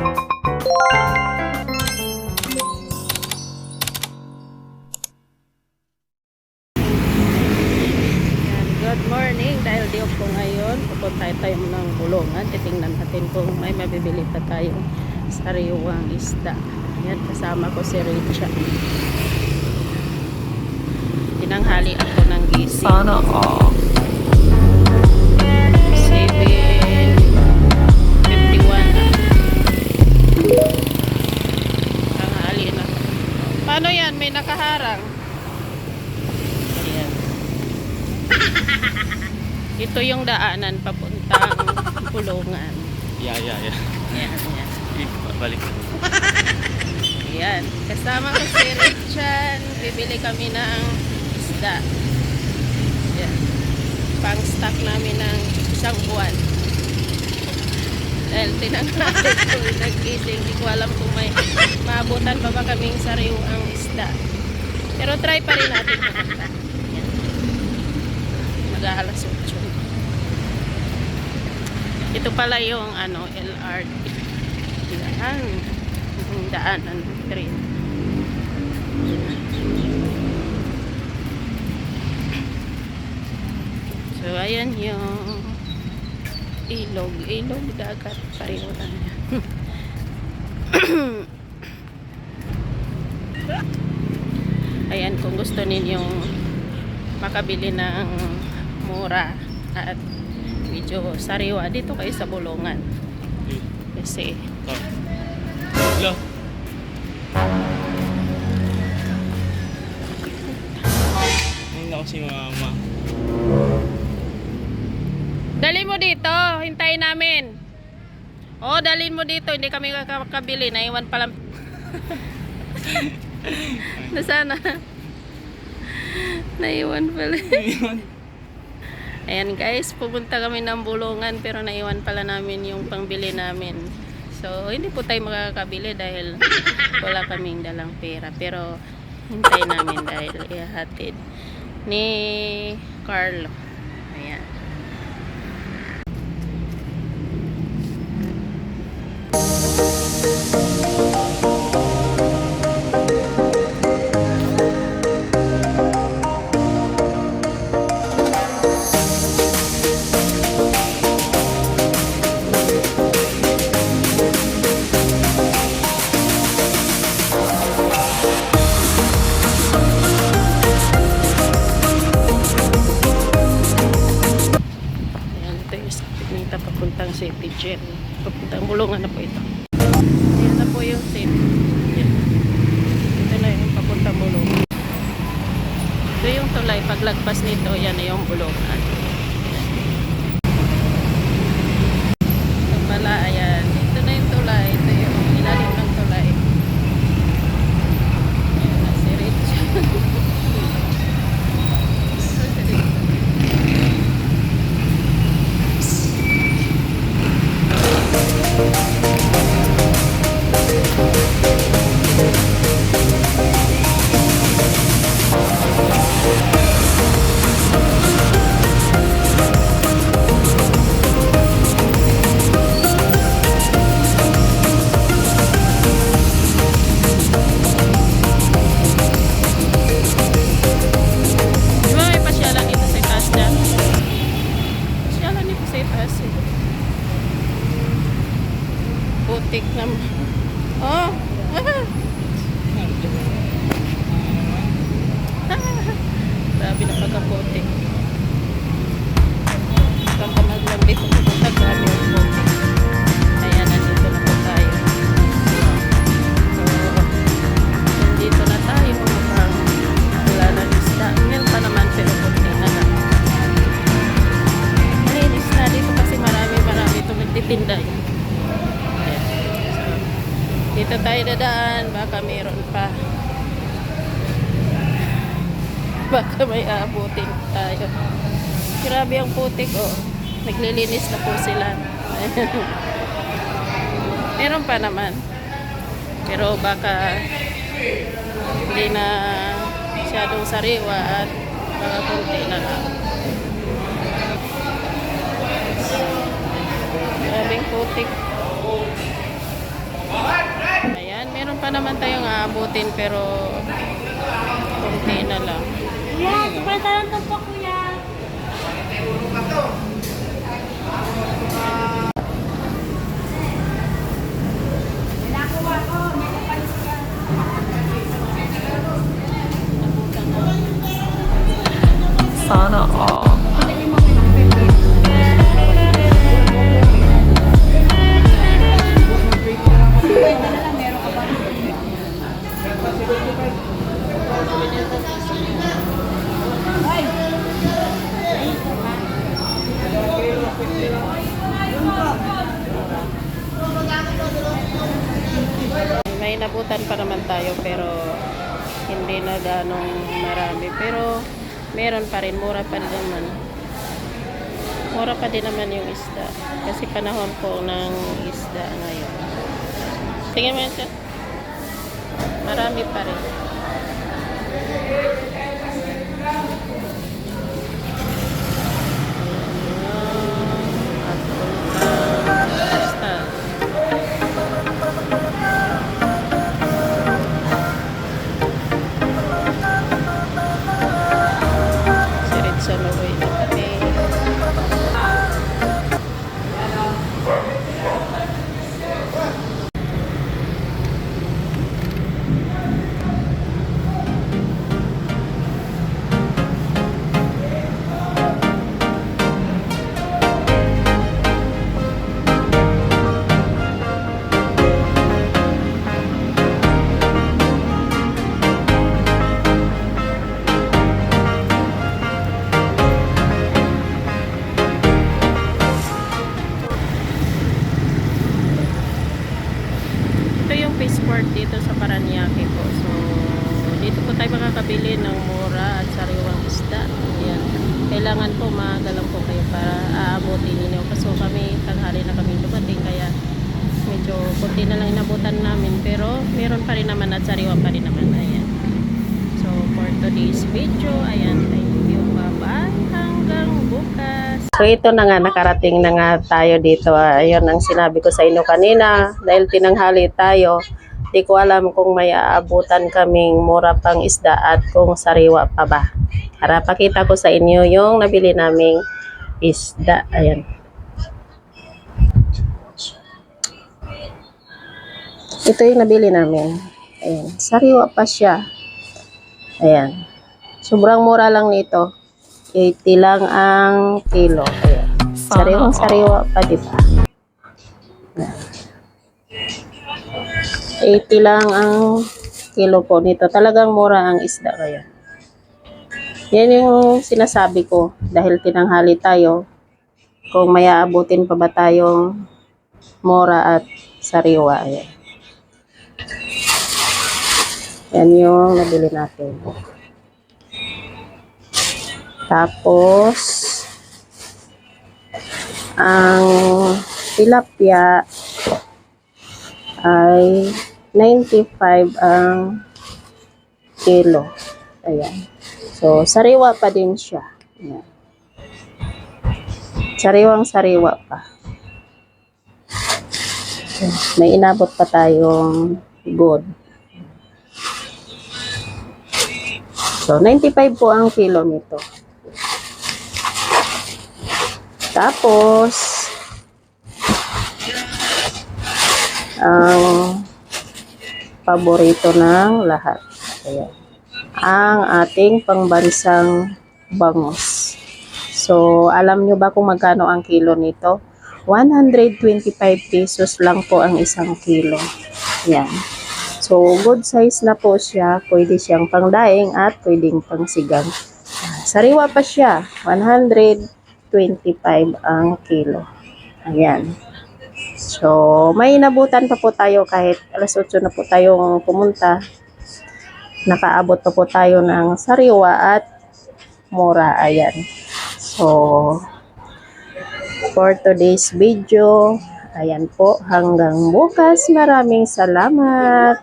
Good morning, dahil di po ngayon pupunta tayo ng bulungan. Titingnan natin kung may mabibili pa tayong sariwang isda. Yan, kasama ko si Richa. Tinanghali ako ng gising. Sana all. 7:51 na. Tanghali na. Paano yan? May nakaharang. Ayan. Ito yung daanan papuntang bulungan. Yeah. Yan, yan. Balik. Yan. Kasama ko si Richan. Bibili kami ng isda. Yan. Pang-stock namin ng isang buwan. Dahil tinanghali ko nag-gising. Hindi ko alam kung may maabutan pa ba kaming sariwang isda. Pero try pa rin natin pumunta. Yan. Mag-aalas 8. Ito pala yung LRT. Yan. Daanan ng train. So ayan yung ilog dagat, pareho lang yan. Ayan, kung gusto ninyong makabili ng mura at medyo sariwa, dito kayo sa bulungan. Kasi Hello. Hindi ako si mama. dali mo dito, hintayin namin. Dalhin mo dito, hindi kami kakabili. Naiwan pa lang. Nasana? Naiwan pala. Ayan guys, pupunta kami ng bulungan pero naiwan pala namin yung pangbili namin. So, hindi po tayo makakabili dahil wala kaming dalang pera. Pero, hintayin namin dahil ihahatid ni Carlo. Ayan. Papuntang City Jet. Papuntang bulungan na po ito. Ayan na po yung City. Ito na yung papuntang bulungan. Ito yung tulay. Paglagpas nito, yan na yung bulungan. Ito pala, ayan. Ito na yung tulay. Ito yung ilalim ng tulay. Ayan na si Rich. Putik naman. Grabe na pagkaputik. Kang kamaglang dito pupunta, grabe yung putik. Ayan, nandito na po tayo. So, nandito na tayo. Mukhang wala na isda. Yan pa naman, pero putik na lang. Malinis na dito kasi marami ito magtitinda yun. Dito tayo dadaan, baka mayroon pa. Baka may abutin tayo. Grabe ang putik, naglilinis na po sila. Meron pa naman. Pero baka hindi na masyadong sariwa at baka kunti na lang. Grabing putik. naman tayong aabutin pero kunti na lang. Kuya, pagkatalan to po, kuya. Sana all. May nabutan pa naman tayo pero hindi na ganong marami. Pero meron pa rin, mura pa rin naman. Mura pa din naman yung isda. Kasi panahon po ng isda ngayon. Tingnan mo yan. Marami pa rin. Siritsa na way na kami. Ito yung fish port dito sa Paranaque po. So, dito po tayo makakabili ng mura at sariwang isda. Ayan. Kailangan po maaga lang po kayo para aabutin ninyo. Kaso kami, tanghali na kami dumating. Kaya medyo kunti na lang inabutan namin. Pero meron pa rin naman at sariwa pa rin naman. Ayan. So, for today's video, ayan. Thank you. Bye-bye. Hanggang bukas. So ito na nga, nakarating na nga tayo dito. Ayun ang sinabi ko sa inyo kanina. Dahil tinanghali tayo, di ko alam kung may aabutan kaming mura pang isda at kung sariwa pa ba. Para pakita ko sa inyo yung nabili naming isda. Ayan. Ito yung nabili namin. Ayan. Sariwa pa siya. Ayan. Sobrang mura lang nito. 80 lang ang kilo. Ayan. Sariwang sariwa pa, diba? 80 lang ang kilo po nito. Talagang mura ang isda kaya. Yan yung sinasabi ko. Dahil tinanghali tayo. Kung may aabutin pa ba tayong mura at sariwa. Ayan. Yan yung nabili natin. Tapos, ang tilapia ay 95 ang kilo. Ayan. So, sariwa pa din siya. Ayan. Sariwang sariwa pa. Ayan. May inabot pa tayong good. So, 95 po ang kilo nito. Tapos, ang paborito ng lahat. Ayan. Ang ating pangbansang bangus. So, alam nyo ba kung magkano ang kilo nito? 125 pesos lang po ang isang kilo. Ayan. So, good size na po siya. Pwede siyang pangdaing at pwedeng pangsigang. Sariwa pa siya. 125 ang kilo. Ayan. So, may nabutan pa po tayo kahit alas 8 na po tayong pumunta. Nakaabot pa po tayo ng sariwa at mura. Ayan. So, for today's video, ayan po. Hanggang bukas. Maraming salamat.